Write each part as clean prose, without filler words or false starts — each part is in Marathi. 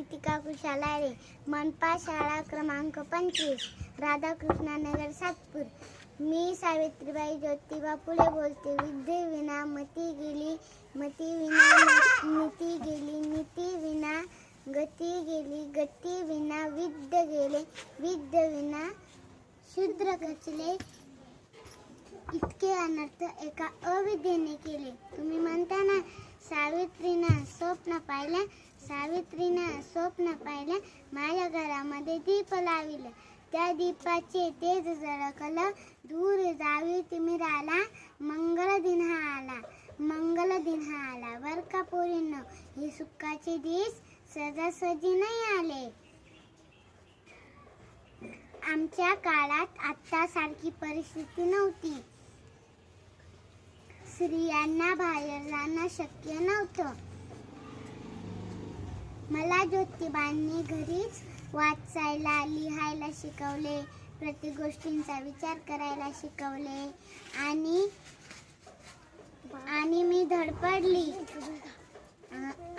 कृतिका कुशालारे, मनपा शाळा क्रमांक 25, राधाकृष्ण नगर, सातपूर. मी सावित्रीबाई ज्योतिबा फुले बोलते. विद्ये विना मती गेली, मती विना नीती गेली, नीती विना गती गेली, गती विना विद्य गेले, विद्य विना शूद्र खचले. इतके अनर्थ एका अविद्येने केले. तुम्ही म्हणता ना, सावित्रीनं स्वप्न पाहिलं, सावित्रीनं स्वप्न पाहिलं, माझ्या घरामध्ये दीप लाविलं, त्या दीपाचे तेज झळकलं, दूर जावी तिमिराला, मंगल दिन हा आला, मंगल दिन हा आला. बर का पोरींनो, हे सुखाचे दिवस सहजासहजी नाही आले. आमच्या काळात आत्तासारखी परिस्थिती नव्हती. स्त्रियांना बाहेर जाणं शक्य नव्हतं. मला ज्योतिबांनी घरीच वाचायला लिहायला शिकवले, प्रत्येक गोष्टींचा विचार करायला शिकवले आणि मी धडपडली.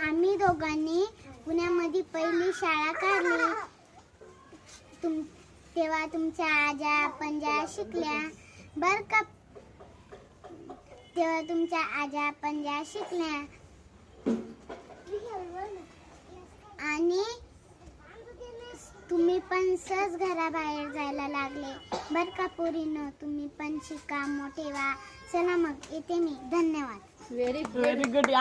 आम्ही दोघांनी पुण्यामध्ये पहिली शाळा काढली. तेव्हा तुमच्या आजा पंजा शिकल्या. बर का, तेव्हा तुमच्या आजा पंजा शिकल्या आणि तुम्ही पण सहज घराबाहेर जायला लागले. बर का पोरींनो, तुम्ही पण शिका, मोठे व्हा. चला मग येते मी. धन्यवाद. Very good.